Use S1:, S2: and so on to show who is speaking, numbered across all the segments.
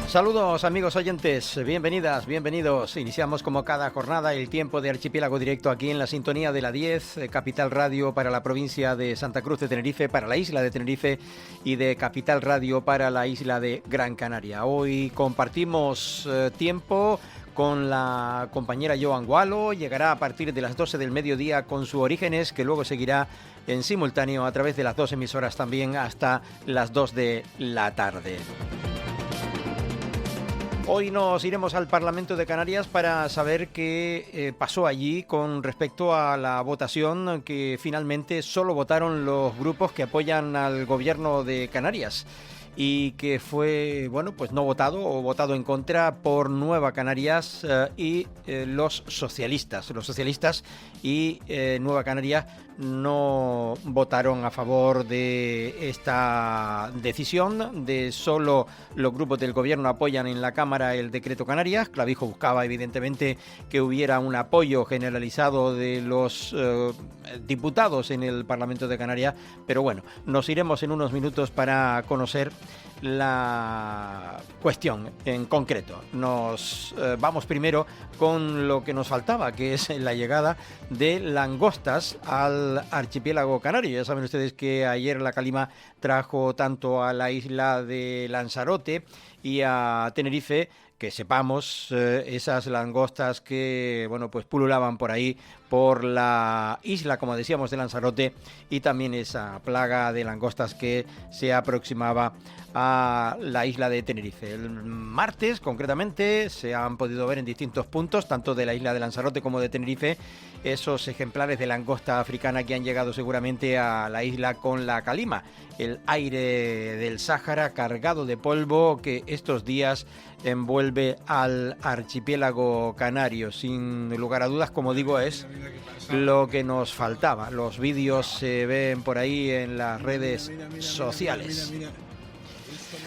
S1: Saludos amigos oyentes, bienvenidas, bienvenidos. Iniciamos como cada jornada el tiempo de Archipiélago Directo aquí en la sintonía de la 10, Capital Radio para la provincia de Santa Cruz de Tenerife, para la isla de Tenerife y de Capital Radio para la isla de Gran Canaria. Hoy compartimos tiempo con la compañera Joan Gualo, llegará a partir de las 12 del mediodía con su Orígenes, que luego seguirá en simultáneo a través de las dos emisoras también hasta las 2 de la tarde. Hoy nos iremos al Parlamento de Canarias para saber qué pasó allí con respecto a la votación que finalmente solo votaron los grupos que apoyan al gobierno de Canarias y que fue, bueno, pues no votado o votado en contra por Nueva Canarias y los socialistas. Los socialistas y Nueva Canarias no votaron a favor de esta decisión de solo los grupos del gobierno apoyan en la Cámara el decreto Canarias. Clavijo buscaba evidentemente que hubiera un apoyo generalizado de los diputados en el Parlamento de Canarias, pero bueno, nos iremos en unos minutos para conocer la cuestión en concreto. Nos vamos primero con lo que nos faltaba, que es la llegada de langostas al archipiélago canario. Ya saben ustedes que ayer la calima trajo tanto a la isla de Lanzarote y a Tenerife, que sepamos, esas langostas que, bueno, pues pululaban por ahí, por la isla, como decíamos, de Lanzarote, y también esa plaga de langostas que se aproximaba a la isla de Tenerife. El martes, concretamente, se han podido ver en distintos puntos, tanto de la isla de Lanzarote como de Tenerife, esos ejemplares de langosta africana que han llegado seguramente a la isla con la calima. El aire del Sáhara cargado de polvo que estos días envuelve al archipiélago canario. Sin lugar a dudas, como digo, es lo que nos faltaba. Los vídeos se ven por ahí en las redes sociales.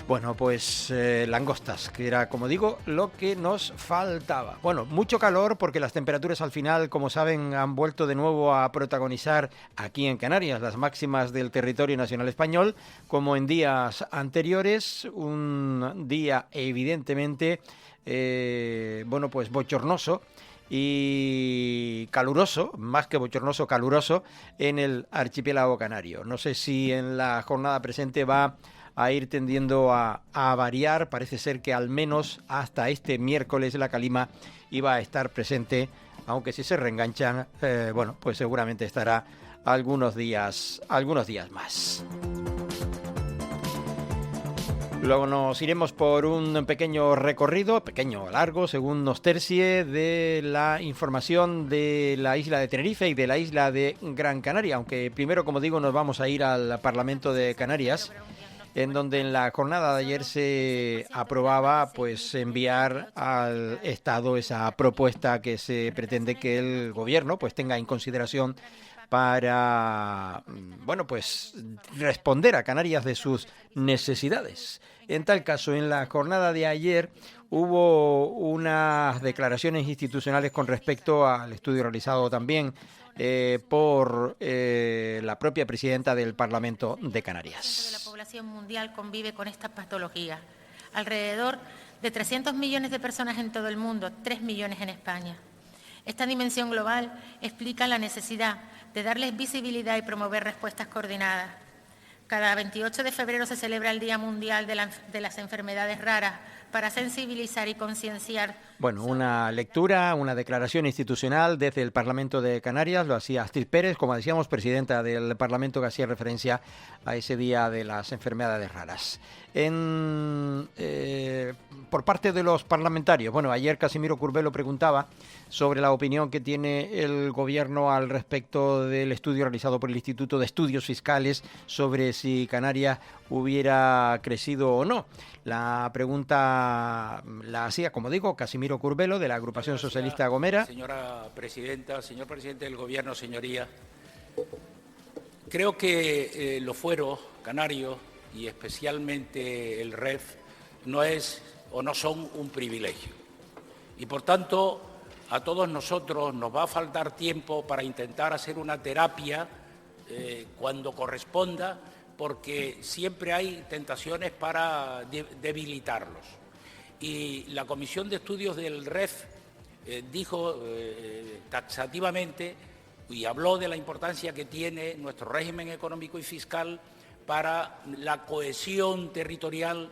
S1: Bueno, pues langostas, que era, como digo, lo que nos faltaba. Bueno, mucho calor porque las temperaturas al final, como saben, han vuelto de nuevo a protagonizar aquí en Canarias las máximas del territorio nacional español, como en días anteriores. Un día evidentemente, bueno, pues bochornoso y caluroso, más que bochornoso, caluroso en el archipiélago canario. No sé si en la jornada presente va a ir tendiendo a variar. Parece ser que al menos hasta este miércoles la calima iba a estar presente, aunque si se reenganchan, bueno, pues seguramente estará algunos días más. Luego nos iremos por un pequeño recorrido, pequeño o largo, según nos tercie, de la información de la isla de Tenerife y de la isla de Gran Canaria, aunque primero, como digo, nos vamos a ir al Parlamento de Canarias, en donde en la jornada de ayer se aprobaba pues enviar al Estado esa propuesta que se pretende que el gobierno pues tenga en consideración para, bueno, pues responder a Canarias de sus necesidades. En tal caso, en la jornada de ayer hubo unas declaraciones institucionales con respecto al estudio realizado también por la propia presidenta del Parlamento de Canarias.
S2: La población mundial convive con esta patología. Alrededor de 300 millones de personas en todo el mundo, 3 millones en España. Esta dimensión global explica la necesidad de darles visibilidad y promover respuestas coordinadas. Cada 28 de febrero se celebra el Día Mundial de las Enfermedades Raras para sensibilizar y concienciar.
S1: Bueno, una lectura, una declaración institucional desde el Parlamento de Canarias, lo hacía Astrid Pérez, como decíamos, presidenta del Parlamento, que hacía referencia a ese Día de las Enfermedades Raras. Por parte de los parlamentarios, bueno, ayer Casimiro Curbelo preguntaba sobre la opinión que tiene el Gobierno al respecto del estudio realizado por el Instituto de Estudios Fiscales sobre si Canarias hubiera crecido o no. La pregunta la hacía, como digo, Casimiro Curbelo, de la agrupación socialista Gomera.
S3: Señora presidenta, señor presidente del Gobierno, señoría, creo que los fueros canarios y especialmente el REF no es o no son un privilegio. Y por tanto, a todos nosotros nos va a faltar tiempo para intentar hacer una terapia cuando corresponda, porque siempre hay tentaciones para debilitarlos. Y la Comisión de Estudios del REF dijo taxativamente y habló de la importancia que tiene nuestro régimen económico y fiscal para la cohesión territorial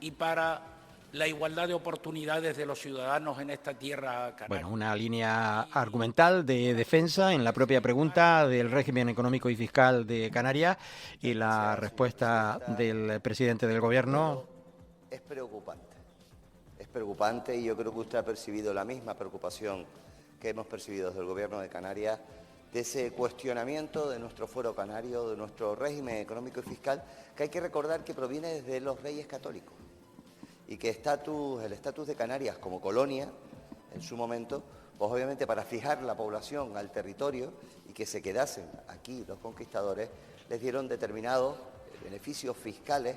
S3: y para la igualdad de oportunidades de los ciudadanos en esta tierra canaria.
S1: Bueno, una línea argumental de defensa en la propia pregunta del régimen económico y fiscal de Canarias y la respuesta del presidente del Gobierno.
S4: Es preocupante y yo creo que usted ha percibido la misma preocupación que hemos percibido desde el Gobierno de Canarias de ese cuestionamiento de nuestro fuero canario, de nuestro régimen económico y fiscal, que hay que recordar que proviene desde los Reyes Católicos y que el estatus de Canarias como colonia, en su momento, pues obviamente para fijar la población al territorio y que se quedasen aquí los conquistadores, les dieron determinados beneficios fiscales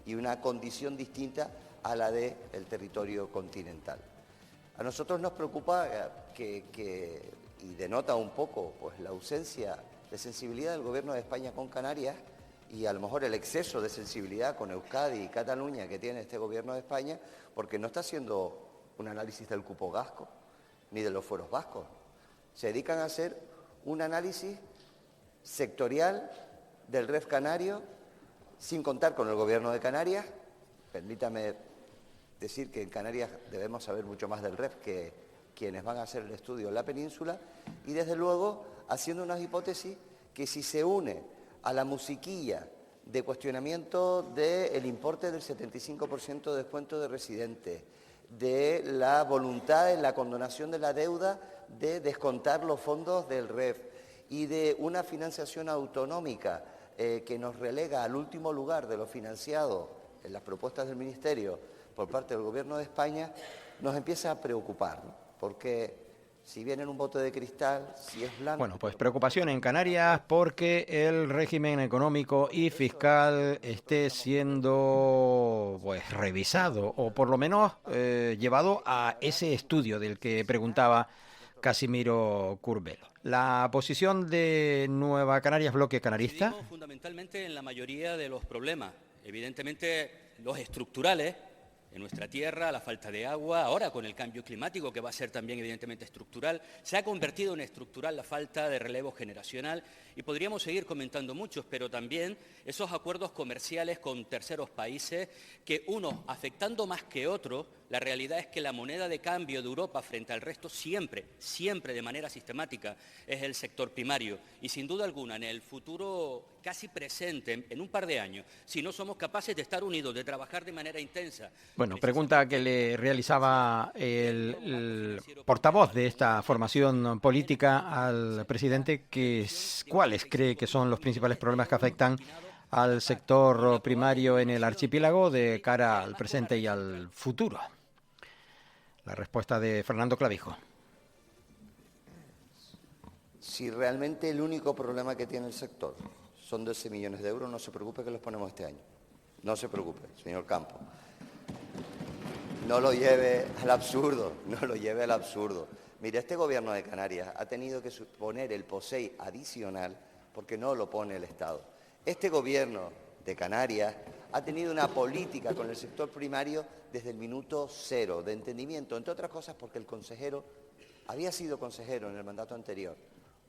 S4: y una condición distinta a la del territorio continental. A nosotros nos preocupa y denota un poco pues, la ausencia de sensibilidad del Gobierno de España con Canarias y a lo mejor el exceso de sensibilidad con Euskadi y Cataluña que tiene este Gobierno de España, porque no está haciendo un análisis del cupo vasco ni de los fueros vascos. Se dedican a hacer un análisis sectorial del REF canario sin contar con el Gobierno de Canarias. Permítame decir que en Canarias debemos saber mucho más del REF que quienes van a hacer el estudio en la península y desde luego haciendo unas hipótesis que si se une a la musiquilla de cuestionamiento del importe del 75% de descuento de residentes, de la voluntad en la condonación de la deuda de descontar los fondos del REF y de una financiación autonómica que nos relega al último lugar de lo financiado en las propuestas del Ministerio por parte del Gobierno de España, nos empieza a preocupar, ¿no? Porque si viene en un bote de cristal, si es blanco...
S1: Bueno, pues preocupación en Canarias porque el régimen económico y fiscal esté siendo pues revisado o por lo menos llevado a ese estudio del que preguntaba Casimiro Curbelo. La posición de Nueva Canarias, bloque canarista.
S5: Coincidimos fundamentalmente en la mayoría de los problemas, evidentemente los estructurales, en nuestra tierra, la falta de agua, ahora con el cambio climático, que va a ser también evidentemente estructural, se ha convertido en estructural la falta de relevo generacional y podríamos seguir comentando muchos, pero también esos acuerdos comerciales con terceros países que unos afectando más que otros, la realidad es que la moneda de cambio de Europa frente al resto siempre de manera sistemática es el sector primario y sin duda alguna en el futuro casi presente, en un par de años, si no somos capaces de estar unidos, de trabajar de manera intensa.
S1: Bueno, pregunta que le realizaba el portavoz de esta formación política al presidente, ¿cuáles cree que son los principales problemas que afectan al sector primario en el archipiélago de cara al presente y al futuro? La respuesta de Fernando Clavijo.
S4: Si realmente el único problema que tiene el sector son 12 millones de euros, no se preocupe que los ponemos este año. No se preocupe, señor Campo. No lo lleve al absurdo, no lo lleve al absurdo. Mire, este Gobierno de Canarias ha tenido que poner el POSEI adicional porque no lo pone el Estado. Este Gobierno de Canarias ha tenido una política con el sector primario desde el minuto cero, de entendimiento, entre otras cosas porque el consejero había sido consejero en el mandato anterior,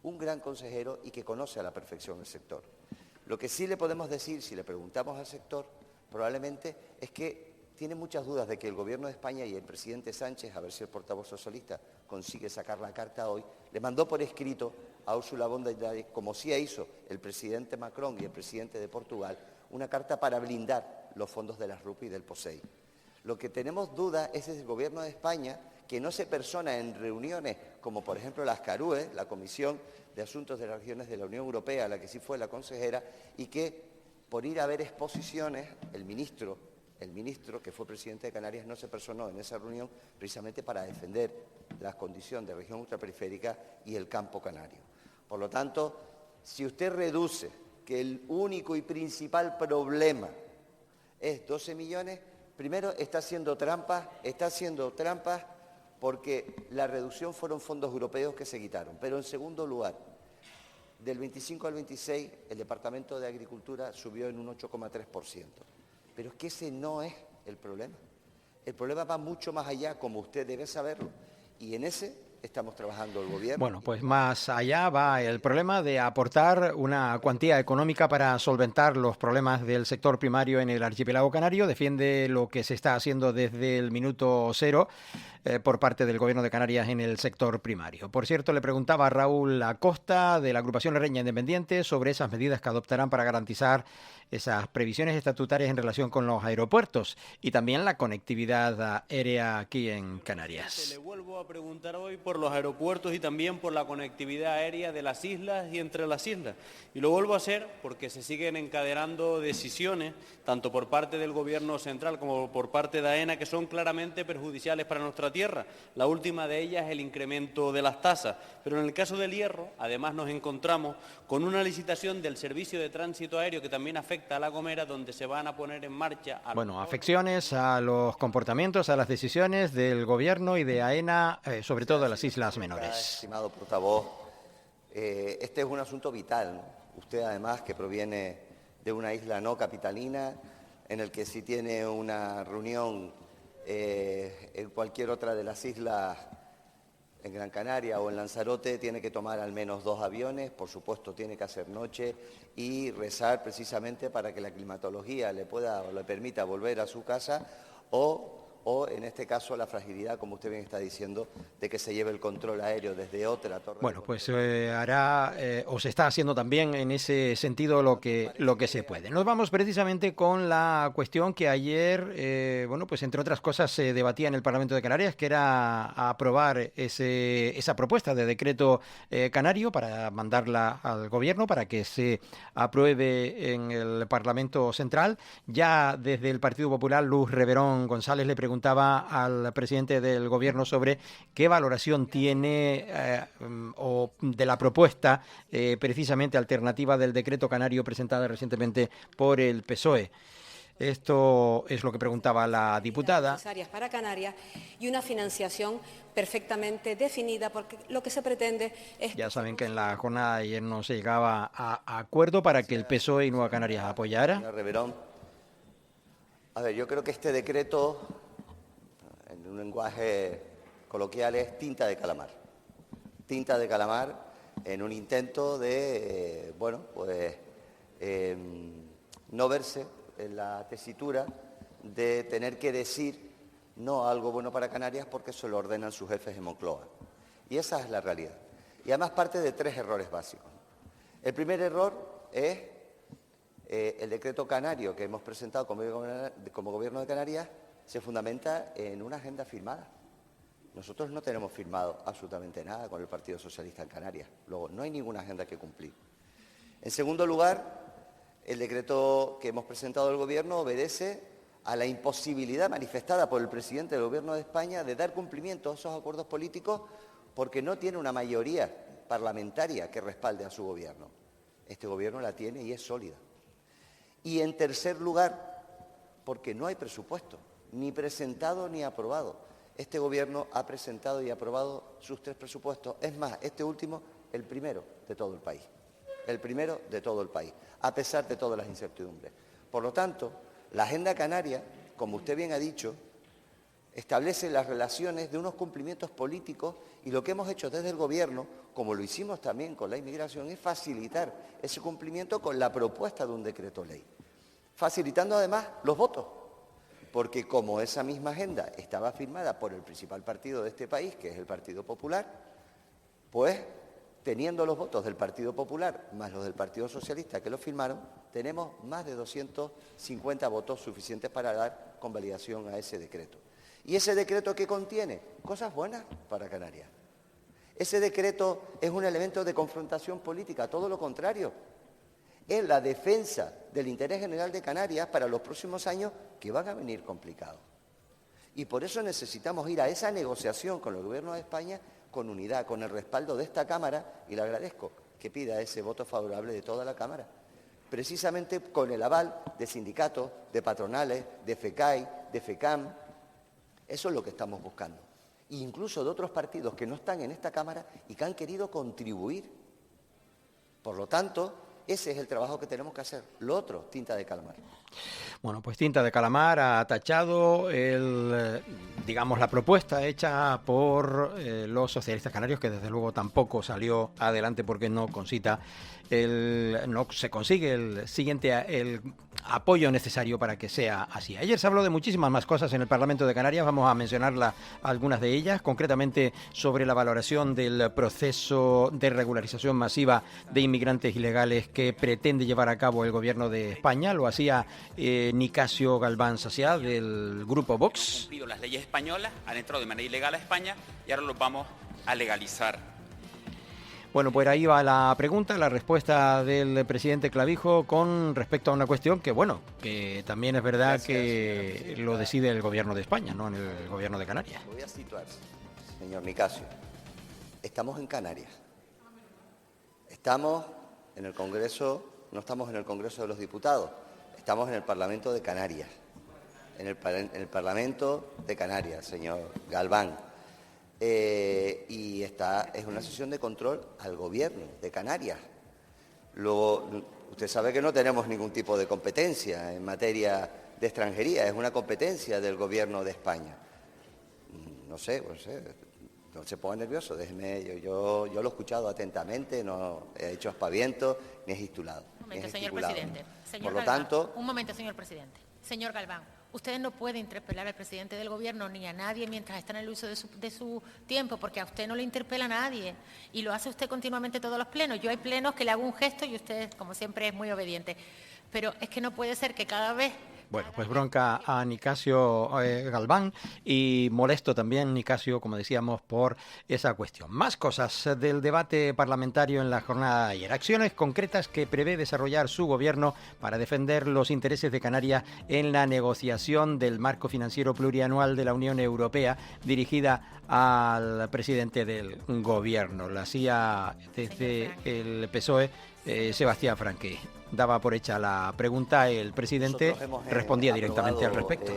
S4: un gran consejero y que conoce a la perfección el sector. Lo que sí le podemos decir, si le preguntamos al sector, probablemente es que tiene muchas dudas de que el Gobierno de España y el presidente Sánchez, a ver si el portavoz socialista consigue sacar la carta hoy, le mandó por escrito a Ursula von der Leyen, como sí hizo el presidente Macron y el presidente de Portugal, una carta para blindar los fondos de la RUP y del POSEI. Lo que tenemos dudas es el Gobierno de España, que no se persona en reuniones como por ejemplo las CARUE, la Comisión de Asuntos de las Regiones de la Unión Europea, a la que sí fue la consejera, y que por ir a ver exposiciones, el ministro, que fue presidente de Canarias, no se personó en esa reunión precisamente para defender la condición de región ultraperiférica y el campo canario. Por lo tanto, si usted reduce que el único y principal problema es 12 millones, primero está haciendo trampas porque la reducción fueron fondos europeos que se quitaron. Pero en segundo lugar, del 25 al 26, el Departamento de Agricultura subió en un 8,3%. Pero es que ese no es el problema. El problema va mucho más allá, como usted debe saberlo, y en ese estamos trabajando el gobierno.
S1: Bueno, pues más allá va el problema de aportar una cuantía económica para solventar los problemas del sector primario en el archipiélago canario. Defiende lo que se está haciendo desde el minuto cero por parte del Gobierno de Canarias en el sector primario. Por cierto, le preguntaba a Raúl Acosta de la agrupación Reña Independiente sobre esas medidas que adoptarán para garantizar esas previsiones estatutarias en relación con los aeropuertos y también la conectividad aérea aquí en Canarias.
S6: Le vuelvo a preguntar hoy por los aeropuertos y también por la conectividad aérea de las islas y entre las islas. Y lo vuelvo a hacer porque se siguen encadenando decisiones, tanto por parte del Gobierno central como por parte de AENA, que son claramente perjudiciales para nuestra tierra. La última de ellas es el incremento de las tasas. Pero en el caso del Hierro, además nos encontramos con una licitación del servicio de tránsito aéreo que también afecta a La Gomera, donde se van a poner en marcha...
S1: afecciones a los comportamientos, a las decisiones del Gobierno y de AENA, sobre todo en las islas menores.
S4: Estimado portavoz, este es un asunto vital, ¿no? Usted, además, que proviene de una isla no capitalina, en el que si tiene una reunión en cualquier otra de las islas, en Gran Canaria o en Lanzarote, tiene que tomar al menos 2 aviones, por supuesto tiene que hacer noche y rezar precisamente para que la climatología le permita volver a su casa o en este caso la fragilidad, como usted bien está diciendo, de que se lleve el control aéreo desde otra torre.
S1: Bueno, pues hará o se está haciendo también en ese sentido lo que se puede. Nos vamos precisamente con la cuestión que ayer, pues entre otras cosas se debatía en el Parlamento de Canarias, que era aprobar esa propuesta de decreto canario para mandarla al Gobierno para que se apruebe en el Parlamento Central. Ya desde el Partido Popular, Luz Reverón González le preguntaba al presidente del Gobierno sobre qué valoración tiene o de la propuesta precisamente alternativa del decreto canario presentada recientemente por el PSOE. Esto es lo que preguntaba la diputada.
S7: Necesarias para Canarias y una financiación perfectamente definida, porque lo que se pretende es...
S1: Ya saben que en la jornada de ayer no se llegaba a acuerdo para que el PSOE y Nueva Canarias apoyara.
S4: Señor Reverón, a ver, yo creo que este decreto, en un lenguaje coloquial, es tinta de calamar. Tinta de calamar en un intento de, no verse en la tesitura de tener que decir no a algo bueno para Canarias porque se lo ordenan sus jefes en Moncloa. Y esa es la realidad. Y además parte de 3 errores básicos. El primer error es el decreto canario que hemos presentado como Gobierno de Canarias se fundamenta en una agenda firmada. Nosotros no tenemos firmado absolutamente nada con el Partido Socialista en Canarias. Luego, no hay ninguna agenda que cumplir. En segundo lugar, el decreto que hemos presentado al Gobierno obedece a la imposibilidad manifestada por el presidente del Gobierno de España de dar cumplimiento a esos acuerdos políticos porque no tiene una mayoría parlamentaria que respalde a su Gobierno. Este Gobierno la tiene y es sólida. Y en tercer lugar, porque no hay presupuesto, ni presentado ni aprobado. Este Gobierno ha presentado y aprobado sus 3 presupuestos. Es más, este último, el primero de todo el país. El primero de todo el país, a pesar de todas las incertidumbres. Por lo tanto, la Agenda Canaria, como usted bien ha dicho, establece las relaciones de unos cumplimientos políticos y lo que hemos hecho desde el Gobierno, como lo hicimos también con la inmigración, es facilitar ese cumplimiento con la propuesta de un decreto ley. Facilitando además los votos. Porque como esa misma agenda estaba firmada por el principal partido de este país, que es el Partido Popular, pues teniendo los votos del Partido Popular más los del Partido Socialista que lo firmaron, tenemos más de 250 votos suficientes para dar convalidación a ese decreto. ¿Y ese decreto qué contiene? Cosas buenas para Canarias. Ese decreto es un elemento de confrontación política, todo lo contrario. Es la defensa del interés general de Canarias para los próximos años que van a venir complicados. Y por eso necesitamos ir a esa negociación con el Gobierno de España con unidad, con el respaldo de esta Cámara, y le agradezco que pida ese voto favorable de toda la Cámara, precisamente con el aval de sindicatos, de patronales, de FECAI, de FECAM. Eso es lo que estamos buscando. E incluso de otros partidos que no están en esta Cámara y que han querido contribuir. Por lo tanto, Ese es el trabajo que tenemos que hacer. Lo otro, tinta de calamar.
S1: Bueno, pues Tinta de Calamar ha tachado digamos, la propuesta hecha por los socialistas canarios, que desde luego tampoco salió adelante porque no se consigue el apoyo necesario para que sea así. Ayer se habló de muchísimas más cosas en el Parlamento de Canarias, vamos a mencionar algunas de ellas, concretamente sobre la valoración del proceso de regularización masiva de inmigrantes ilegales que pretende llevar a cabo el Gobierno de España. Lo hacía Nicasio Galván Saciá, del Grupo Vox.
S8: Han cumplido las leyes españolas, han entrado de manera ilegal a España y ahora los vamos a legalizar.
S1: Bueno, pues ahí va la pregunta, la respuesta del presidente Clavijo con respecto a una cuestión que, bueno, que también es verdad que lo decide el Gobierno de España, no en el Gobierno de Canarias.
S4: Voy a situar, señor Nicasio. Estamos en Canarias. Estamos en el Congreso, no estamos en el Congreso de los Diputados, estamos en el Parlamento de Canarias. En el Parlamento de Canarias, señor Galván. Y es una sesión de control al Gobierno de Canarias. Luego, usted sabe que no tenemos ningún tipo de competencia en materia de extranjería, es una competencia del Gobierno de España. No sé, no se ponga nervioso, déjeme, yo lo he escuchado atentamente, no he hecho aspavientos ni he gesticulado.
S2: Un momento, señor presidente.
S4: Por lo tanto...
S2: Un momento, señor presidente. Señor Galván, usted no puede interpelar al presidente del Gobierno ni a nadie mientras está en el uso de su tiempo, porque a usted no le interpela a nadie y lo hace usted continuamente todos los plenos. Yo hay plenos que le hago un gesto y usted, como siempre, es muy obediente. Pero es que no puede ser que cada vez...
S1: Bueno, pues bronca a Nicasio Galván y molesto también Nicasio, como decíamos, por esa cuestión. Más cosas del debate parlamentario en la jornada de ayer. Acciones concretas que prevé desarrollar su gobierno para defender los intereses de Canarias en la negociación del marco financiero plurianual de la Unión Europea dirigida al presidente del gobierno. La hacía desde el PSOE Sebastián Franqui. Daba por hecha la pregunta, el presidente respondía directamente al respecto.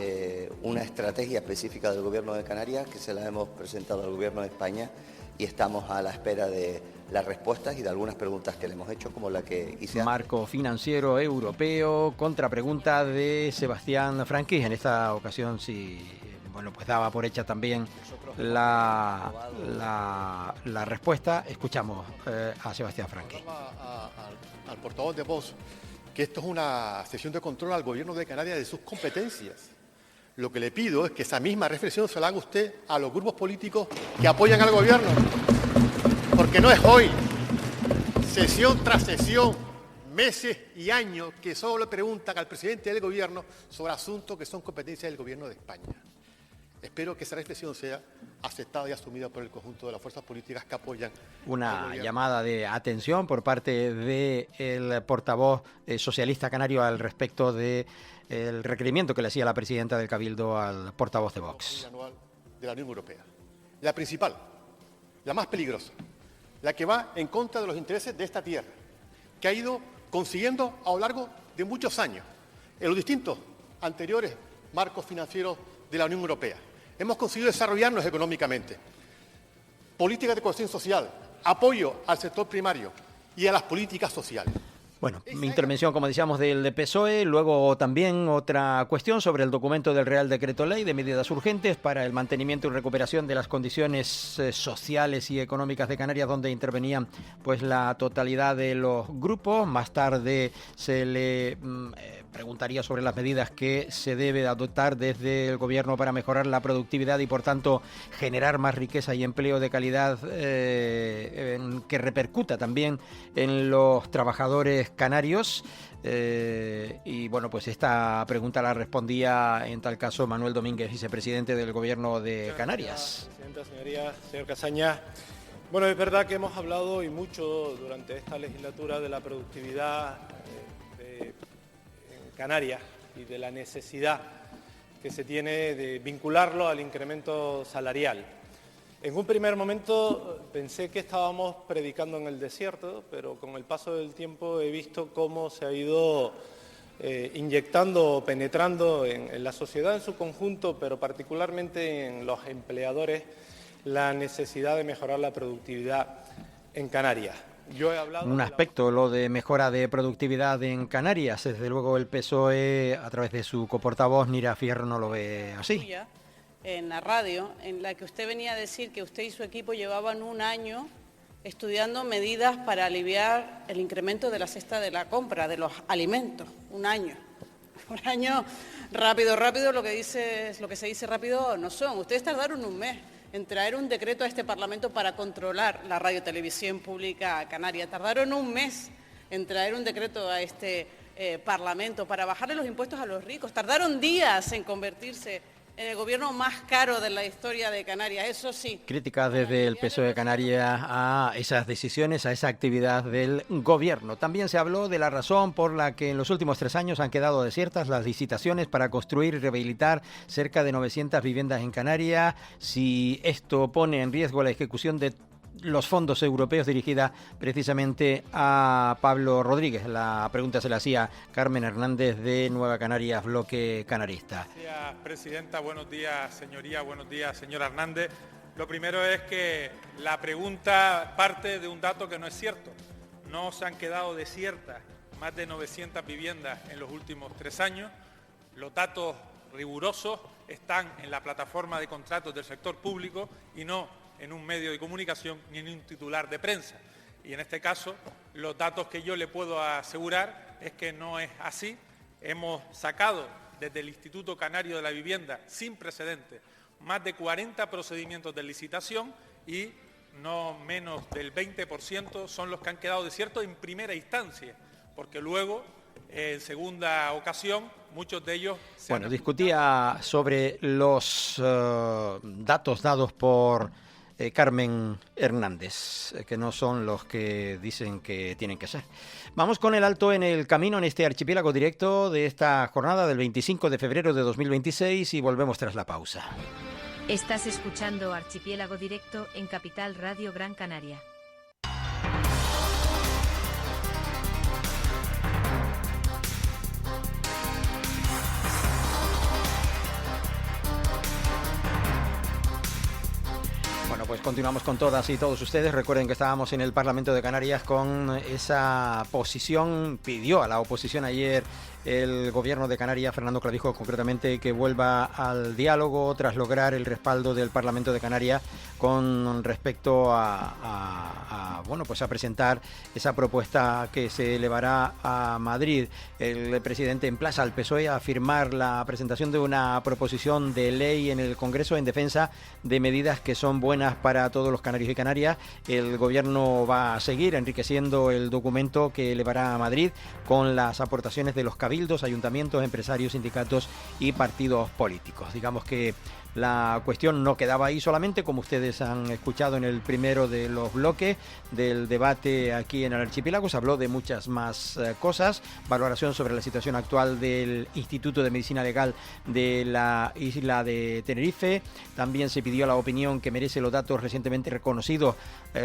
S4: Una estrategia específica del Gobierno de Canarias que se la hemos presentado al Gobierno de España y estamos a la espera de las respuestas y de algunas preguntas que le hemos hecho, como la que hice.
S1: Marco financiero europeo, contrapregunta de Sebastián Franqui. En esta ocasión sí, bueno, pues daba por hecha también la respuesta. Escuchamos a Sebastián Franqui.
S9: Al portavoz de Vox, que esto es una sesión de control al Gobierno de Canarias de sus competencias. Lo que le pido es que esa misma reflexión se la haga usted a los grupos políticos que apoyan al Gobierno, porque no es hoy, sesión tras sesión, meses y años, que solo le preguntan al presidente del Gobierno sobre asuntos que son competencia del Gobierno de España. Espero que esa reflexión sea aceptada y asumida por el conjunto de las fuerzas políticas que apoyan.
S1: Una llamada de atención por parte del portavoz socialista canario al respecto del requerimiento que le hacía la presidenta del Cabildo al portavoz de Vox.
S9: De la Unión Europea. La principal, la más peligrosa, la que va en contra de los intereses de esta tierra, que ha ido consiguiendo a lo largo de muchos años, en los distintos anteriores marcos financieros de la Unión Europea. Hemos conseguido desarrollarnos económicamente, políticas de cohesión social, apoyo al sector primario y a las políticas sociales.
S1: Bueno, mi intervención, como decíamos, del PSOE, luego también otra cuestión sobre el documento del Real Decreto Ley de medidas urgentes para el mantenimiento y recuperación de las condiciones sociales y económicas de Canarias, donde intervenían pues la totalidad de los grupos. Más tarde se le preguntaría sobre las medidas que se debe adoptar desde el Gobierno para mejorar la productividad y, por tanto, generar más riqueza y empleo de calidad que repercuta también en los trabajadores canarios. Y bueno, pues esta pregunta la respondía en tal caso Manuel Domínguez, vicepresidente del Gobierno de Canarias.
S10: Presidenta, señoría, señor Casaña. Bueno, es verdad que hemos hablado y mucho durante esta legislatura de la productividad en Canarias y de la necesidad que se tiene de vincularlo al incremento salarial. En un primer momento pensé que estábamos predicando en el desierto, pero con el paso del tiempo he visto cómo se ha ido inyectando, penetrando en la sociedad en su conjunto, pero particularmente en los empleadores, la necesidad de mejorar la productividad en Canarias. Yo he hablado
S1: un aspecto, lo de mejora de productividad en Canarias. Desde luego el PSOE, a través de su coportavoz, Nira Fierro, no lo ve así.
S11: En la radio, en la que usted venía a decir que usted y su equipo llevaban un año estudiando medidas para aliviar el incremento de la cesta de la compra de los alimentos. Un año. Un año rápido, lo que se dice rápido no son. Ustedes tardaron un mes en traer un decreto a este Parlamento para controlar la radiotelevisión pública canaria. Tardaron un mes en traer un decreto a este Parlamento para bajarle los impuestos a los ricos. Tardaron días en convertirse en el gobierno más caro de la historia de Canarias, eso sí.
S1: Críticas desde el PSOE de Canarias a esas decisiones, a esa actividad del gobierno. También se habló de la razón por la que en los últimos 3 años han quedado desiertas las licitaciones para construir y rehabilitar cerca de 900 viviendas en Canarias. Si esto pone en riesgo la ejecución de los fondos europeos, dirigida precisamente a Pablo Rodríguez. La pregunta se la hacía Carmen Hernández de Nueva Canarias, Bloque Canarista.
S12: Gracias, presidenta. Buenos días, señoría. Buenos días, señora Hernández. Lo primero es que la pregunta parte de un dato que no es cierto. No se han quedado desiertas más de 900 viviendas en los últimos 3 años. Los datos rigurosos están en la plataforma de contratos del sector público y no en un medio de comunicación ni en un titular de prensa. Y en este caso, los datos que yo le puedo asegurar es que no es así. Hemos sacado desde el Instituto Canario de la Vivienda, sin precedentes, más de 40 procedimientos de licitación y no menos del 20% son los que han quedado desiertos en primera instancia, porque luego, en segunda ocasión, muchos de ellos...
S1: Bueno, discutía sobre los datos dados por Carmen Hernández, que no son los que dicen que tienen que ser. Vamos con el alto en el camino en este archipiélago directo de esta jornada del 25 de febrero de 2026 y volvemos tras la pausa.
S13: Estás escuchando Archipiélago Directo en Capital Radio Gran Canaria.
S1: Bueno, pues continuamos con todas y todos ustedes. Recuerden que estábamos en el Parlamento de Canarias con esa posición. Pidió a la oposición ayer el gobierno de Canarias, Fernando Clavijo concretamente, que vuelva al diálogo tras lograr el respaldo del Parlamento de Canarias con respecto a presentar esa propuesta que se elevará a Madrid. El presidente emplaza al PSOE a firmar la presentación de una proposición de ley en el Congreso en defensa de medidas que son buenas para todos los canarios y canarias. El gobierno va a seguir enriqueciendo el documento que elevará a Madrid con las aportaciones de los cabildos, ayuntamientos, empresarios, sindicatos y partidos políticos. Digamos que la cuestión no quedaba ahí solamente, como ustedes han escuchado en el primero de los bloques del debate aquí en el archipiélago. Se habló de muchas más cosas, valoración sobre la situación actual del Instituto de Medicina Legal de la isla de Tenerife. También se pidió la opinión que merece los datos recientemente reconocidos,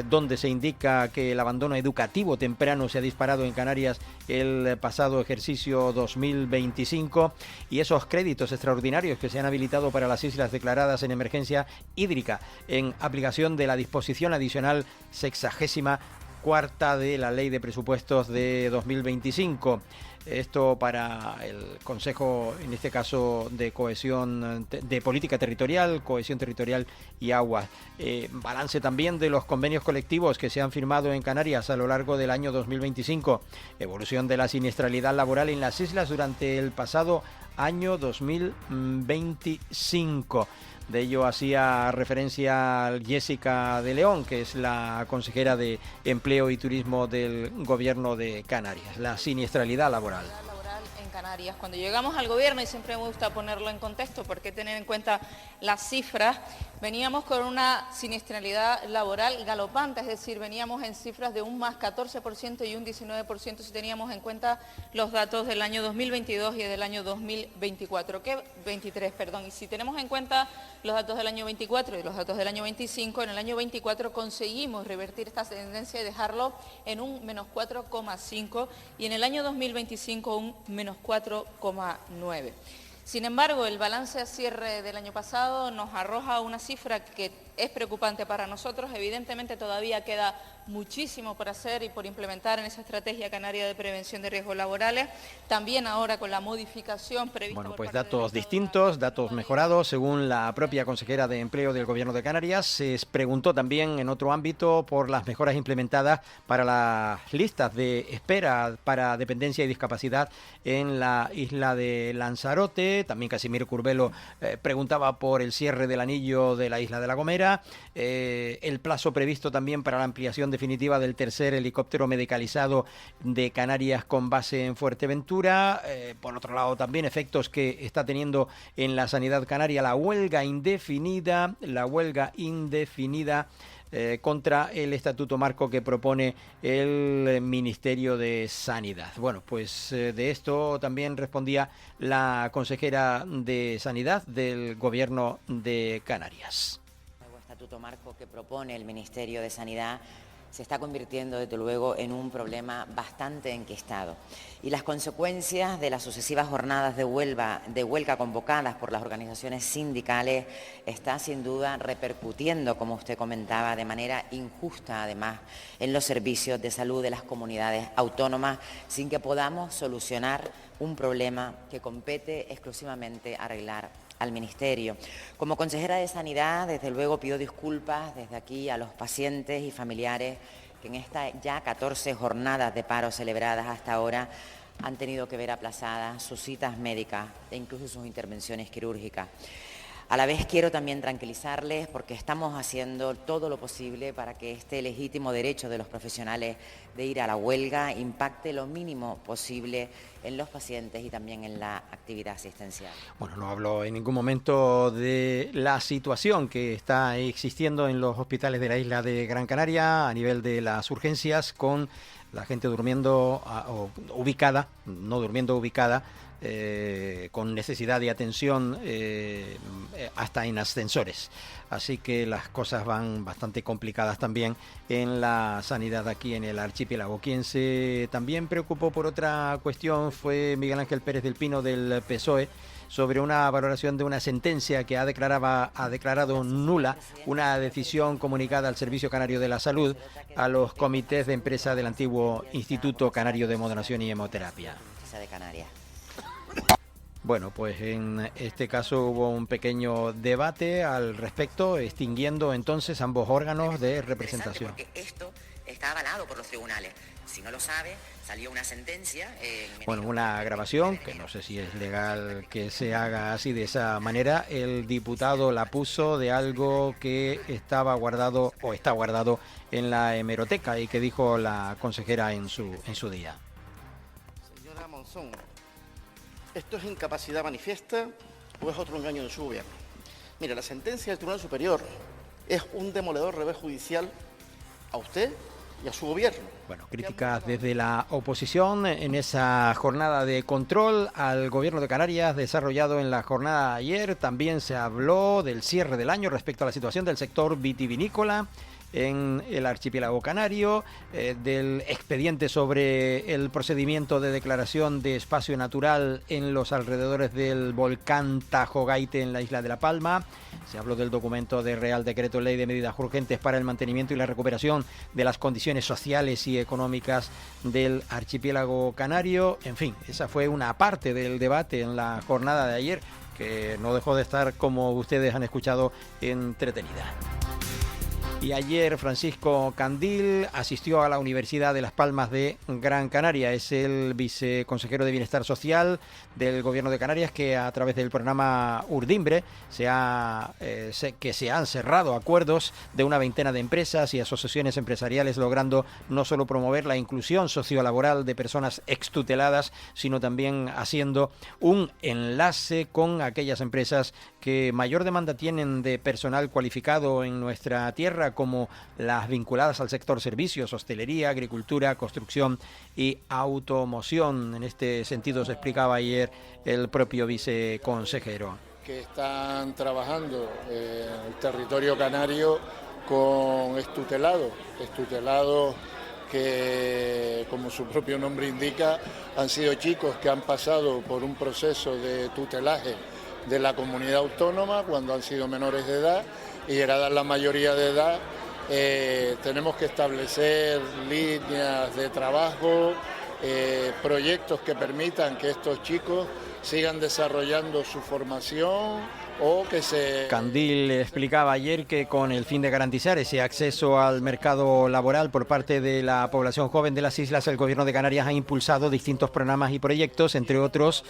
S1: donde se indica que el abandono educativo temprano se ha disparado en Canarias el pasado ejercicio 2025 y esos créditos extraordinarios que se han habilitado para las islas declaradas en emergencia hídrica en aplicación de la disposición adicional 64ª de la Ley de Presupuestos de 2025. Esto para el Consejo, en este caso, de Cohesión, de Política Territorial, Cohesión Territorial y Aguas. Balance también de los convenios colectivos que se han firmado en Canarias a lo largo del año 2025. Evolución de la siniestralidad laboral en las islas durante el pasado año 2025. De ello hacía referencia Jessica de León, que es la consejera de Empleo y Turismo del Gobierno de Canarias. La siniestralidad laboral
S14: en Canarias. Cuando llegamos al gobierno, y siempre me gusta ponerlo en contexto porque tener en cuenta las cifras, veníamos con una siniestralidad laboral galopante, es decir, veníamos en cifras de un más 14% y un 19% si teníamos en cuenta los datos del año 2022 y del año 2024, y si tenemos en cuenta los datos del año 24 y los datos del año 25, en el año 24 conseguimos revertir esta tendencia y dejarlo en un menos 4,5 y en el año 2025 un menos 4,9. Sin embargo, el balance a cierre del año pasado nos arroja una cifra que es preocupante para nosotros. Evidentemente todavía queda muchísimo por hacer y por implementar en esa estrategia canaria de prevención de riesgos laborales, también ahora con la modificación prevista.
S1: Bueno, pues datos distintos, datos mejorados, según la propia consejera de Empleo del Gobierno de Canarias. Se preguntó también en otro ámbito por las mejoras implementadas para las listas de espera para dependencia y discapacidad en la isla de Lanzarote. También Casimiro Curbelo preguntaba por el cierre del anillo de la isla de La Gomera, el plazo previsto también para la ampliación definitiva del tercer helicóptero medicalizado de Canarias con base en Fuerteventura. Por otro lado, también efectos que está teniendo en la sanidad canaria la huelga indefinida contra el estatuto marco que propone el Ministerio de Sanidad. Bueno, pues de esto también respondía la consejera de Sanidad del Gobierno de Canarias.
S15: El nuevo estatuto marco que propone el Ministerio de Sanidad se está convirtiendo, desde luego, en un problema bastante enquistado. Y las consecuencias de las sucesivas jornadas de huelga convocadas por las organizaciones sindicales está, sin duda, repercutiendo, como usted comentaba, de manera injusta, además, en los servicios de salud de las comunidades autónomas, sin que podamos solucionar un problema que compete exclusivamente arreglar al Ministerio. Como consejera de Sanidad, desde luego pido disculpas desde aquí a los pacientes y familiares que en estas ya 14 jornadas de paro celebradas hasta ahora han tenido que ver aplazadas sus citas médicas e incluso sus intervenciones quirúrgicas. A la vez quiero también tranquilizarles porque estamos haciendo todo lo posible para que este legítimo derecho de los profesionales de ir a la huelga impacte lo mínimo posible en los pacientes y también en la actividad asistencial.
S1: Bueno, no hablo en ningún momento de la situación que está existiendo en los hospitales de la isla de Gran Canaria a nivel de las urgencias, con la gente durmiendo ubicada, no durmiendo ubicada, con necesidad de atención hasta en ascensores. Así que las cosas van bastante complicadas también en la sanidad aquí en el archipiélago. Quien se también preocupó por otra cuestión fue Miguel Ángel Pérez del Pino del PSOE, sobre una valoración de una sentencia que ha declarado nula una decisión comunicada al Servicio Canario de la Salud, a los comités de empresa del antiguo Instituto Canario de Moderación y Hemoterapia.
S15: De Canarias.
S1: Bueno, pues en este caso hubo un pequeño debate al respecto, extinguiendo entonces ambos órganos de representación.
S15: Porque esto está avalado por los tribunales. Si no lo sabe, salió una sentencia.
S1: Bueno, una grabación, que no sé si es legal que se haga así de esa manera. El diputado la puso de algo que estaba guardado o está guardado en la hemeroteca y que dijo la consejera en su día.
S16: Señora Monzón, ¿esto es incapacidad manifiesta o es otro engaño de su gobierno? Mira, la sentencia del Tribunal Superior es un demoledor revés judicial a usted y a su gobierno.
S1: Bueno, críticas desde la oposición en esa jornada de control al Gobierno de Canarias desarrollado en la jornada de ayer. También se habló del cierre del año respecto a la situación del sector vitivinícola en el archipiélago canario, del expediente sobre el procedimiento de declaración de espacio natural en los alrededores del volcán Tajo Gaite en la isla de La Palma. Se habló del documento de Real Decreto Ley de Medidas Urgentes para el mantenimiento y la recuperación de las condiciones sociales y económicas del archipiélago canario. En fin, esa fue una parte del debate en la jornada de ayer, que no dejó de estar, como ustedes han escuchado, entretenida. Y ayer Francisco Candil asistió a la Universidad de Las Palmas de Gran Canaria. Es el viceconsejero de Bienestar Social del Gobierno de Canarias, que a través del programa Urdimbre se han cerrado acuerdos de una veintena de empresas y asociaciones empresariales, logrando no solo promover la inclusión sociolaboral de personas extuteladas, sino también haciendo un enlace con aquellas empresas que mayor demanda tienen de personal cualificado en nuestra tierra, como las vinculadas al sector servicios, hostelería, agricultura, construcción y automoción. En este sentido se explicaba ayer el propio viceconsejero.
S17: Que están trabajando en el territorio canario con extutelados que, como su propio nombre indica, han sido chicos que han pasado por un proceso de tutelaje de la comunidad autónoma cuando han sido menores de edad y llegadas la mayoría de edad tenemos que establecer líneas de trabajo, proyectos que permitan que estos chicos sigan desarrollando su formación o que se...
S1: Candil explicaba ayer que con el fin de garantizar ese acceso al mercado laboral por parte de la población joven de las islas, el Gobierno de Canarias ha impulsado distintos programas y proyectos, entre otros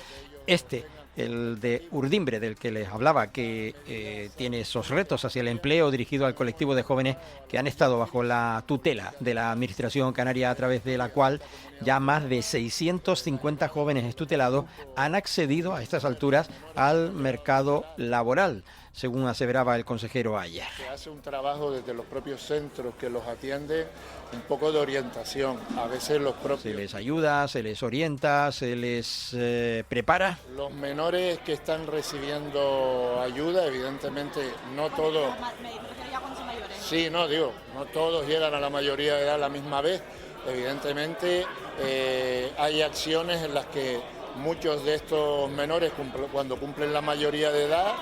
S1: el de Urdimbre, del que les hablaba, que tiene esos retos hacia el empleo dirigido al colectivo de jóvenes que han estado bajo la tutela de la Administración canaria, a través de la cual ya más de 650 jóvenes extutelados han accedido a estas alturas al mercado laboral, según aseveraba el consejero ayer.
S17: Se hace un trabajo desde los propios centros que los atiende, un poco de orientación, a veces los propios...
S1: Se les ayuda, se les orienta, se les prepara.
S17: Los menores que están recibiendo ayuda, evidentemente no todos... Sí, no todos llegan a la mayoría de edad a la misma vez. Evidentemente hay acciones en las que muchos de estos menores, cuando cumplen la mayoría de edad,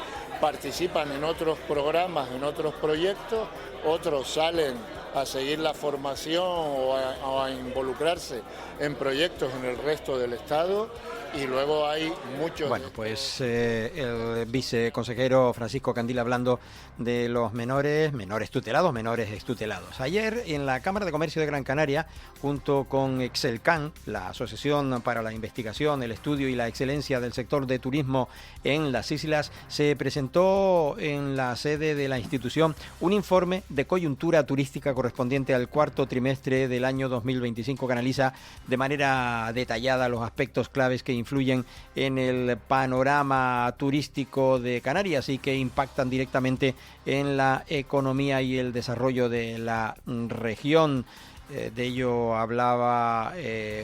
S17: participan en otros programas, en otros proyectos, otros salen a seguir la formación o a involucrarse en proyectos en el resto del Estado, y luego hay muchos...
S1: Bueno, pues el viceconsejero Francisco Candil hablando de los menores tutelados, menores extutelados. Ayer en la Cámara de Comercio de Gran Canaria, junto con Excelcan, la Asociación para la Investigación, el Estudio y la Excelencia del Sector de Turismo en las Islas, se presentó en la sede de la institución un informe de coyuntura turística correspondiente al cuarto trimestre del año 2025, que analiza de manera detallada los aspectos claves que influyen en el panorama turístico de Canarias y que impactan directamente en la economía y el desarrollo de la región. De ello hablaba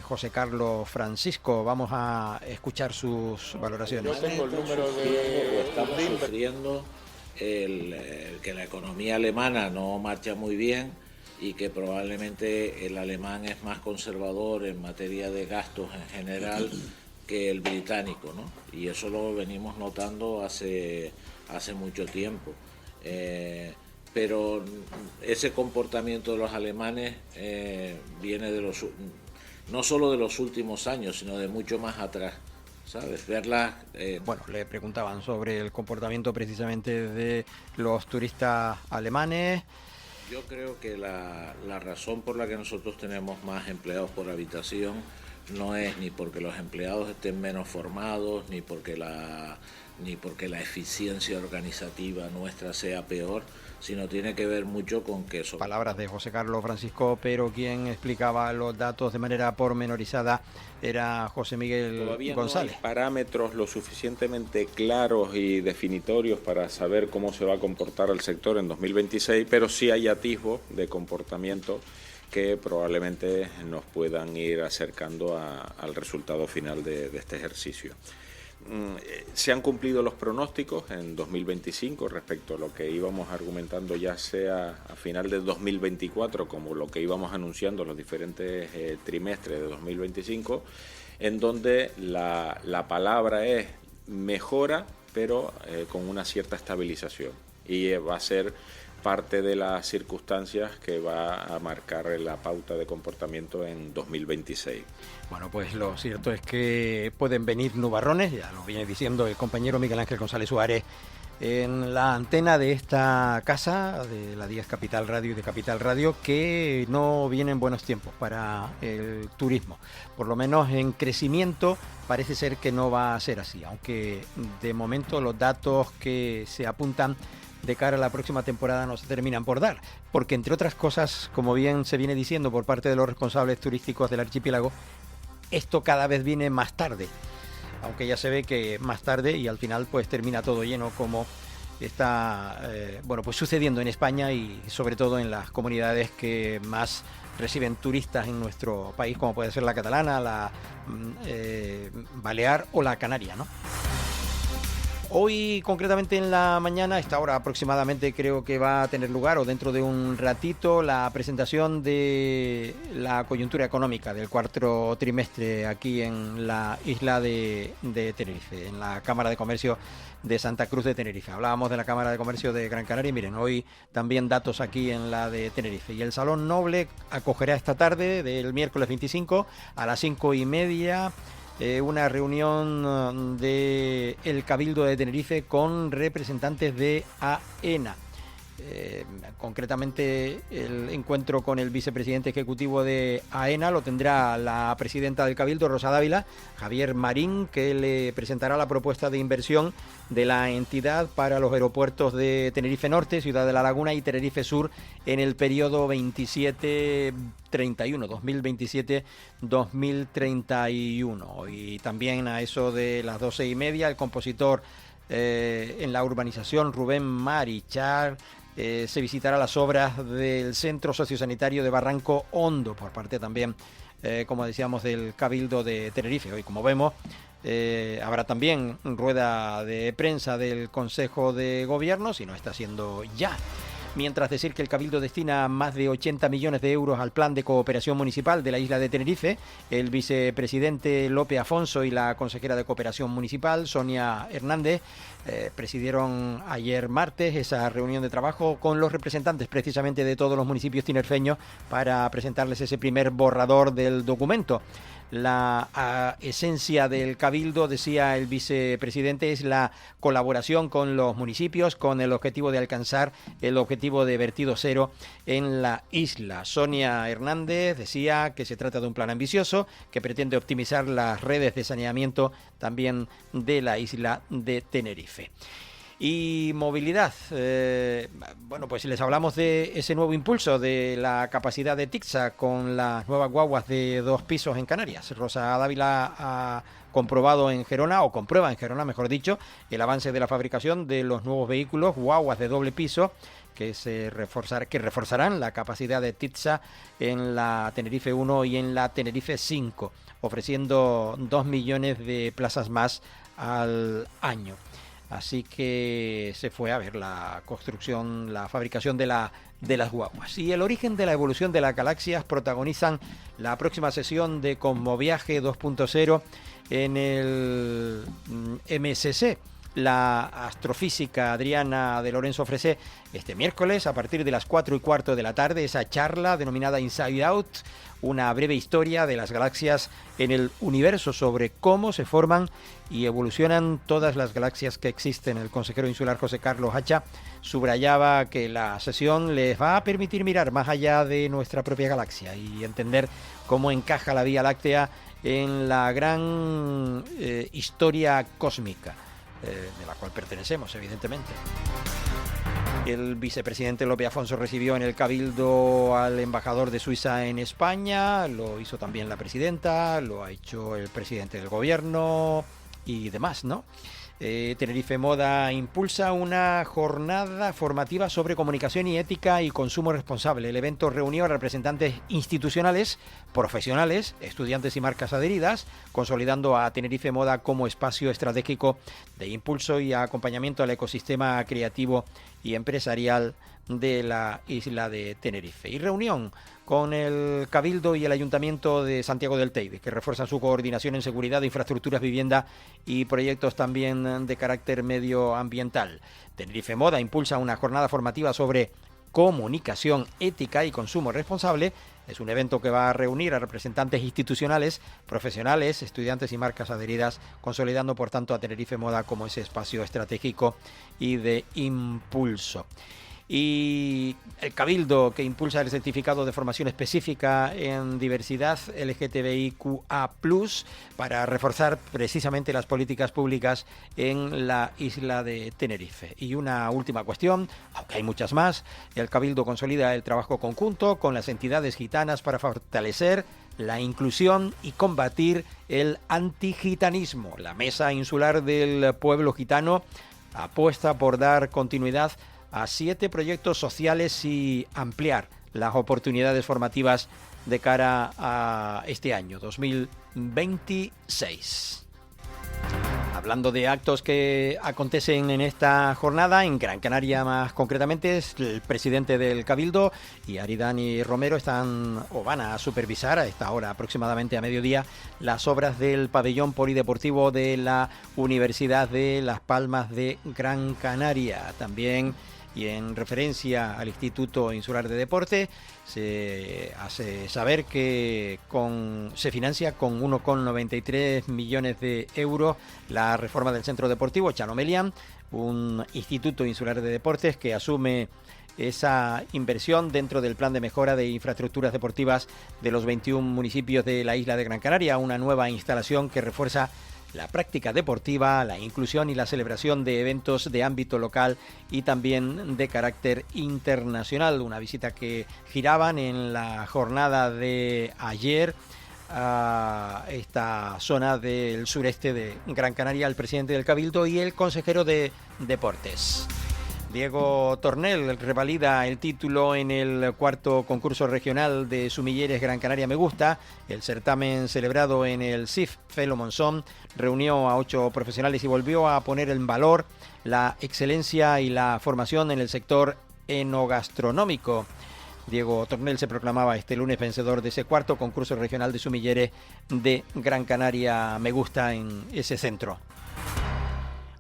S1: José Carlos Francisco. Vamos a escuchar sus valoraciones.
S17: Yo tengo el número de...
S18: Estamos sufriendo que la economía alemana no marcha muy bien y que probablemente el alemán es más conservador en materia de gastos en general que el británico, ¿no? Y eso lo venimos notando hace mucho tiempo. Pero ese comportamiento de los alemanes viene no solo de los últimos años, sino de mucho más atrás, ¿sabes? Verlas...
S1: Bueno, le preguntaban sobre el comportamiento precisamente de los turistas alemanes.
S18: Yo creo que la razón por la que nosotros tenemos más empleados por habitación no es ni porque los empleados estén menos formados, ni porque la eficiencia organizativa nuestra sea peor, sino tiene que ver mucho con que...
S1: Palabras de José Carlos Francisco, pero quien explicaba los datos de manera pormenorizada era José Miguel
S19: Todavía
S1: González.
S19: No hay parámetros lo suficientemente claros y definitorios para saber cómo se va a comportar el sector en 2026, pero sí hay atisbos de comportamiento que probablemente nos puedan ir acercando al resultado final de este ejercicio. Se han cumplido los pronósticos en 2025 respecto a lo que íbamos argumentando, ya sea a final de 2024 como lo que íbamos anunciando los diferentes trimestres de 2025, en donde la palabra es mejora, pero con una cierta estabilización, y va a ser parte de las circunstancias que va a marcar la pauta de comportamiento en 2026.
S1: Bueno, pues lo cierto es que pueden venir nubarrones, ya lo viene diciendo el compañero Miguel Ángel González Suárez en la antena de esta casa, de la 10 Capital Radio y de Capital Radio, que no vienen buenos tiempos para el turismo. Por lo menos en crecimiento parece ser que no va a ser así, aunque de momento los datos que se apuntan de cara a la próxima temporada no se terminan por dar, porque entre otras cosas, como bien se viene diciendo por parte de los responsables turísticos del archipiélago, esto cada vez viene más tarde, aunque ya se ve que más tarde y al final pues termina todo lleno, como está pues sucediendo en España y sobre todo en las comunidades que más reciben turistas en nuestro país, como puede ser la catalana, la balear o la canaria, ¿no? Hoy, concretamente en la mañana, a esta hora aproximadamente, creo que va a tener lugar, o dentro de un ratito, la presentación de la coyuntura económica del cuarto trimestre aquí en la isla de Tenerife, en la Cámara de Comercio de Santa Cruz de Tenerife. Hablábamos de la Cámara de Comercio de Gran Canaria y miren, hoy también datos aquí en la de Tenerife. Y el Salón Noble acogerá esta tarde del miércoles 25 a las 5:30 una reunión del Cabildo de Tenerife con representantes de AENA. Concretamente el encuentro con el vicepresidente ejecutivo de AENA lo tendrá la presidenta del Cabildo, Rosa Dávila, Javier Marín, que le presentará la propuesta de inversión de la entidad para los aeropuertos de Tenerife Norte, Ciudad de la Laguna y Tenerife Sur en el periodo 2027-2031. Y también a eso de las 12:30 el compositor en la urbanización Rubén Marichar se visitará las obras del Centro Sociosanitario de Barranco Hondo por parte también, como decíamos, del Cabildo de Tenerife. Hoy, como vemos, habrá también rueda de prensa del Consejo de Gobierno, si no está siendo ya. Mientras decir que el Cabildo destina más de 80 millones de euros al plan de cooperación municipal de la isla de Tenerife. El vicepresidente Lope Afonso y la consejera de Cooperación Municipal, Sonia Hernández, presidieron ayer martes esa reunión de trabajo con los representantes precisamente de todos los municipios tinerfeños para presentarles ese primer borrador del documento. La esencia del Cabildo, decía el vicepresidente, es la colaboración con los municipios con el objetivo de alcanzar el objetivo de vertido cero en la isla. Sonia Hernández decía que se trata de un plan ambicioso que pretende optimizar las redes de saneamiento también de la isla de Tenerife. Y movilidad, bueno, pues les hablamos de ese nuevo impulso de la capacidad de TICSA con las nuevas guaguas de 2 pisos en Canarias. Rosa Dávila ha comprobado en Gerona, o comprueba en Gerona, mejor dicho, el avance de la fabricación de los nuevos vehículos guaguas de doble piso que reforzarán la capacidad de TICSA en la Tenerife 1 y en la Tenerife 5, ofreciendo 2 millones de plazas más al año. Así que se fue a ver la construcción, la fabricación de las guaguas. Y el origen de la evolución de las galaxias protagonizan la próxima sesión de Cosmoviaje 2.0 en el MSC. La astrofísica Adriana de Lorenzo ofrece este miércoles a partir de las 4:15 de la tarde esa charla denominada Inside Out, una breve historia de las galaxias en el universo, sobre cómo se forman y evolucionan todas las galaxias que existen. El consejero insular José Carlos Hacha subrayaba que la sesión les va a permitir mirar más allá de nuestra propia galaxia y entender cómo encaja la Vía Láctea en la gran historia cósmica de la cual pertenecemos, evidentemente. El vicepresidente Lope Afonso recibió en el Cabildo al embajador de Suiza en España, lo hizo también la presidenta, lo ha hecho el presidente del gobierno y demás, ¿no? Tenerife Moda impulsa una jornada formativa sobre comunicación y ética y consumo responsable. El evento reunió a representantes institucionales, profesionales, estudiantes y marcas adheridas, consolidando a Tenerife Moda como espacio estratégico de impulso y acompañamiento al ecosistema creativo y empresarial de la isla de Tenerife. Y reunión con el Cabildo y el Ayuntamiento de Santiago del Teide, que refuerzan su coordinación en seguridad, infraestructuras, vivienda y proyectos también de carácter medioambiental. Tenerife Moda impulsa una jornada formativa sobre comunicación ética y consumo responsable. Es un evento que va a reunir a representantes institucionales, profesionales, estudiantes y marcas adheridas, consolidando por tanto a Tenerife Moda como ese espacio estratégico y de impulso. Y el Cabildo, que impulsa el certificado de formación específica en diversidad LGTBIQA+, para reforzar precisamente las políticas públicas en la isla de Tenerife. Y una última cuestión, aunque hay muchas más, el Cabildo consolida el trabajo conjunto con las entidades gitanas para fortalecer la inclusión y combatir el antigitanismo. La Mesa Insular del Pueblo Gitano apuesta por dar continuidad a 7 proyectos sociales y ampliar las oportunidades formativas de cara a este año 2026. hablando de actos que acontecen en esta jornada, en Gran Canaria más concretamente, el presidente del Cabildo y Aridani Romero van a supervisar a esta hora, aproximadamente a mediodía, las obras del pabellón polideportivo de la Universidad de Las Palmas de Gran Canaria. También, y en referencia al Instituto Insular de Deporte, se hace saber que se financia con 1,93 millones de euros la reforma del Centro Deportivo Chano Melián, un Instituto Insular de Deportes que asume esa inversión dentro del plan de mejora de infraestructuras deportivas de los 21 municipios de la isla de Gran Canaria, una nueva instalación que refuerza la práctica deportiva, la inclusión y la celebración de eventos de ámbito local y también de carácter internacional. Una visita que giraban en la jornada de ayer a esta zona del sureste de Gran Canaria, el presidente del Cabildo y el consejero de Deportes. Diego Tornel revalida el título en el cuarto concurso regional de Sumilleres Gran Canaria Me Gusta. El certamen celebrado en el CIF Felo Monzón reunió a 8 profesionales y volvió a poner en valor la excelencia y la formación en el sector enogastronómico. Diego Tornel se proclamaba este lunes vencedor de ese cuarto concurso regional de Sumilleres de Gran Canaria Me Gusta en ese centro.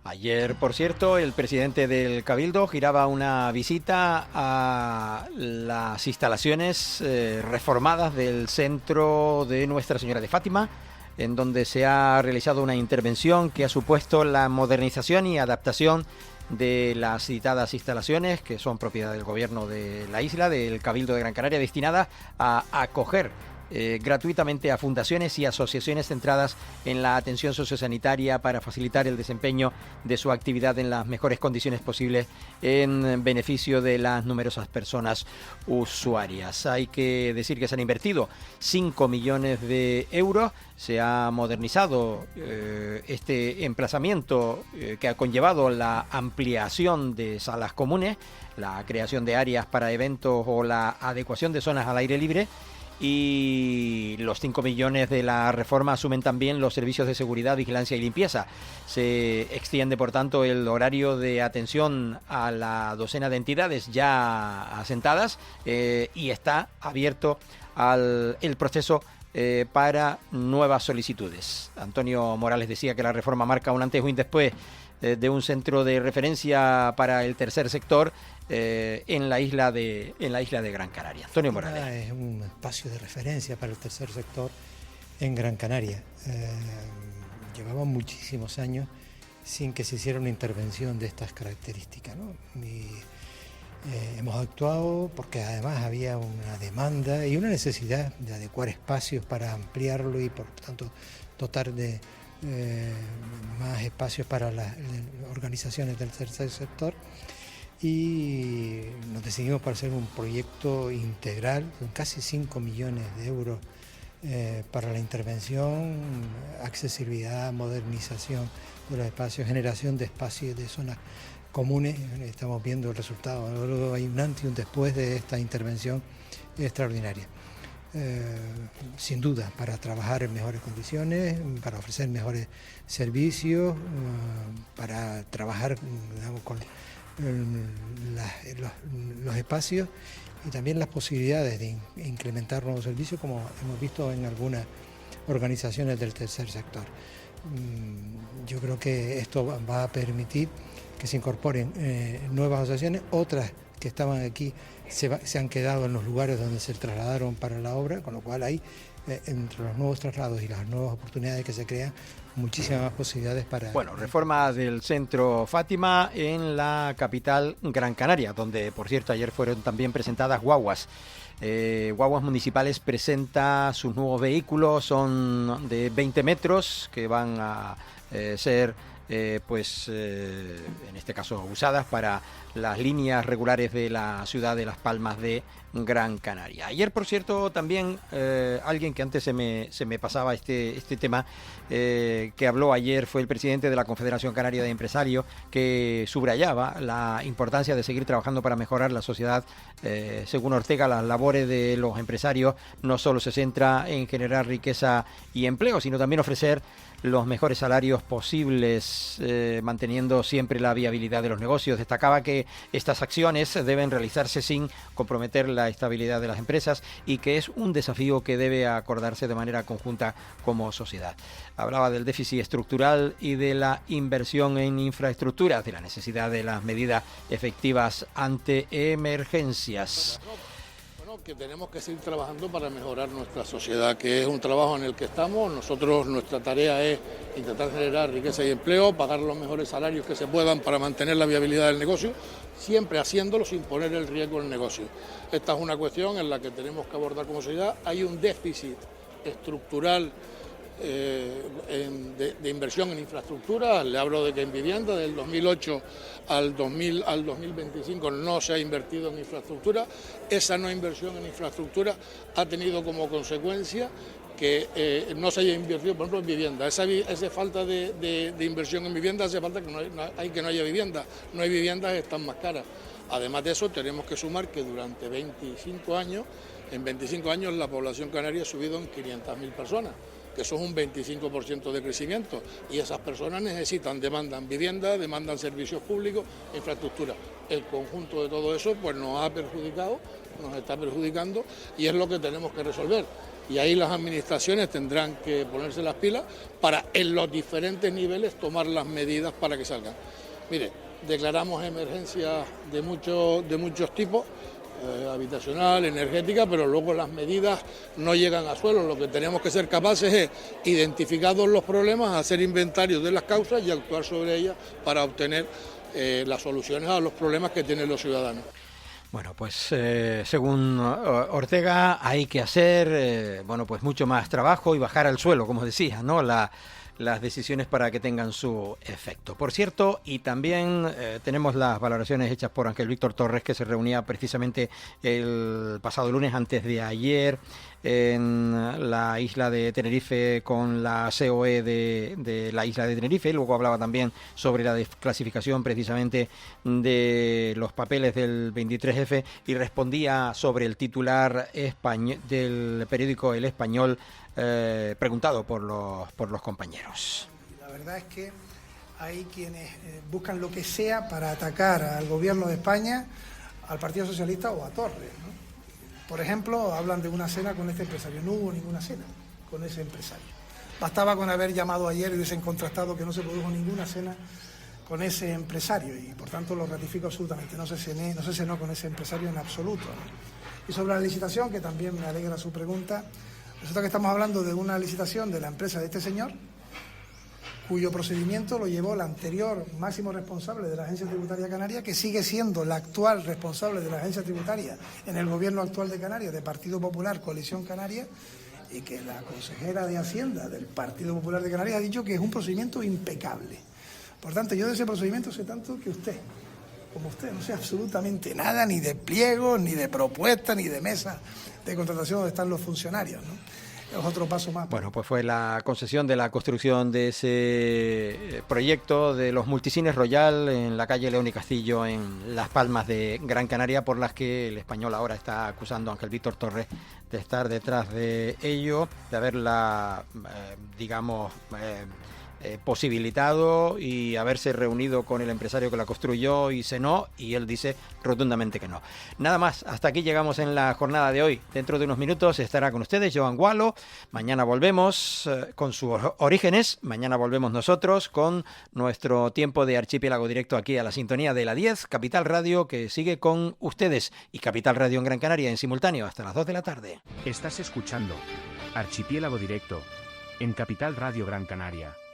S1: Ayer, por cierto, el presidente del Cabildo giraba una visita a las instalaciones reformadas del centro de Nuestra Señora de Fátima, en donde se ha realizado una intervención que ha supuesto la modernización y adaptación de las citadas instalaciones, que son propiedad del gobierno de la isla, del Cabildo de Gran Canaria, destinadas a acoger gratuitamente a fundaciones y asociaciones centradas en la atención sociosanitaria para facilitar el desempeño de su actividad en las mejores condiciones posibles en beneficio de las numerosas personas usuarias. Hay que decir que se han invertido 5 millones de euros, se ha modernizado este emplazamiento que ha conllevado la ampliación de salas comunes, la creación de áreas para eventos o la adecuación de zonas al aire libre. Y los 5 millones de la reforma asumen también los servicios de seguridad, vigilancia y limpieza. Se extiende, por tanto, el horario de atención a la docena de entidades ya asentadas y está abierto el proceso para nuevas solicitudes. Antonio Morales decía que la reforma marca un antes y un después de un centro de referencia para el tercer sector en la isla de Gran Canaria. Antonio Morales.
S20: Es un espacio de referencia para el tercer sector en Gran Canaria. Llevaban muchísimos años sin que se hiciera una intervención de estas características, ¿no? Hemos actuado porque además había una demanda y una necesidad de adecuar espacios para ampliarlo y por tanto dotar de más espacios para las organizaciones del tercer sector, y nos decidimos para hacer un proyecto integral con casi 5 millones de euros para la intervención, accesibilidad, modernización de los espacios, generación de espacios de zonas comunes. Estamos viendo el resultado. Luego hay un antes y un después de esta intervención extraordinaria. Sin duda, para trabajar en mejores condiciones, para ofrecer mejores servicios, para trabajar, digamos, con los espacios y también las posibilidades de incrementar nuevos servicios, como hemos visto en algunas organizaciones del tercer sector. Yo creo que esto va a permitir que se incorporen nuevas asociaciones, otras que estaban aquí se han quedado en los lugares donde se trasladaron para la obra, con lo cual hay, entre los nuevos traslados y las nuevas oportunidades que se crean, muchísimas más posibilidades para...
S1: Bueno, reforma del Centro Fátima en la capital Gran Canaria, donde, por cierto, ayer fueron también presentadas guaguas. Guaguas Municipales presenta sus nuevos vehículos, son de 20 metros, que van a ser... en este caso usadas para las líneas regulares de la ciudad de Las Palmas de Gran Canaria. Ayer, por cierto, también alguien que antes se me pasaba este tema, que habló ayer, fue el presidente de la Confederación Canaria de Empresarios, que subrayaba la importancia de seguir trabajando para mejorar la sociedad. Según Ortega, las labores de los empresarios no solo se centra en generar riqueza y empleo, sino también ofrecer los mejores salarios posibles, manteniendo siempre la viabilidad de los negocios. Destacaba que estas acciones deben realizarse sin comprometer la estabilidad de las empresas y que es un desafío que debe acordarse de manera conjunta como sociedad. Hablaba del déficit estructural y de la inversión en infraestructuras, de la necesidad de las medidas efectivas ante emergencias.
S17: Que tenemos que seguir trabajando para mejorar nuestra sociedad, que es un trabajo en el que estamos. Nosotros, nuestra tarea es intentar generar riqueza y empleo, pagar los mejores salarios que se puedan para mantener la viabilidad del negocio, siempre haciéndolo sin poner el riesgo del negocio. Esta es una cuestión en la que tenemos que abordar como sociedad. Hay un déficit estructural de inversión en infraestructura. Le hablo de que en vivienda del 2008 al 2025 no se ha invertido en infraestructura. Esa no inversión en infraestructura ha tenido como consecuencia que no se haya invertido, por ejemplo, en vivienda. Esa falta de inversión en vivienda hace falta que no haya vivienda. No hay viviendas, están más caras. Además de eso, tenemos que sumar que durante 25 años, en 25 años la población canaria ha subido en 500.000 personas, que eso es un 25% de crecimiento, y esas personas demandan vivienda, demandan servicios públicos, infraestructura. El conjunto de todo eso pues nos está perjudicando, y es lo que tenemos que resolver. Y ahí las administraciones tendrán que ponerse las pilas para en los diferentes niveles tomar las medidas para que salgan. Mire, declaramos emergencias de muchos tipos, habitacional, energética, pero luego las medidas no llegan a suelo. Lo que tenemos que ser capaces es, identificados los problemas, hacer inventarios de las causas y actuar sobre ellas para obtener las soluciones a los problemas que tienen los ciudadanos.
S1: Bueno, pues según Ortega hay que hacer pues mucho más trabajo y bajar al suelo, como decía, ¿no? Las decisiones para que tengan su efecto. Por cierto, y también tenemos las valoraciones hechas por Ángel Víctor Torres, que se reunía precisamente el pasado lunes, antes de ayer, en la isla de Tenerife con la COE de la isla de Tenerife. Luego hablaba también sobre la desclasificación precisamente de los papeles del 23F y respondía sobre el titular del periódico El Español, preguntado por los compañeros.
S21: La verdad es que hay quienes buscan lo que sea para atacar al gobierno de España, al Partido Socialista o a Torres, ¿no? Por ejemplo, hablan de una cena con este empresario. No hubo ninguna cena con ese empresario. Bastaba con haber llamado ayer y hubiesen contrastado que no se produjo ninguna cena con ese empresario, y por tanto lo ratifico absolutamente. No se cenó con ese empresario en absoluto, ¿no? Y sobre la licitación, que también me alegra su pregunta, resulta que estamos hablando de una licitación de la empresa de este señor, cuyo procedimiento lo llevó el anterior máximo responsable de la Agencia Tributaria Canaria, que sigue siendo la actual responsable de la Agencia Tributaria en el gobierno actual de Canarias, de Partido Popular, Coalición Canaria, y que la consejera de Hacienda del Partido Popular de Canarias ha dicho que es un procedimiento impecable. Por tanto, yo de ese procedimiento sé tanto que usted, como usted, no sé absolutamente nada, ni de pliegos, ni de propuestas, ni de mesa de contratación donde están los funcionarios, ¿no? Es otro paso más.
S1: Bueno, pues fue la concesión de la construcción de ese proyecto de los Multicines Royal en la calle León y Castillo, en Las Palmas de Gran Canaria, por las que el Español ahora está acusando a Ángel Víctor Torres de estar detrás de ello, de haberla, posibilitado y haberse reunido con el empresario que la construyó y cenó, y él dice rotundamente que no. Nada más, hasta aquí llegamos en la jornada de hoy. Dentro de unos minutos estará con ustedes Joan Gualo. Mañana volvemos con sus orígenes. Mañana volvemos nosotros con nuestro tiempo de Archipiélago Directo aquí a la sintonía de la 10, Capital Radio, que sigue con ustedes, y Capital Radio en Gran Canaria en simultáneo hasta las 2 de la tarde.
S22: Estás escuchando Archipiélago Directo en Capital Radio Gran Canaria.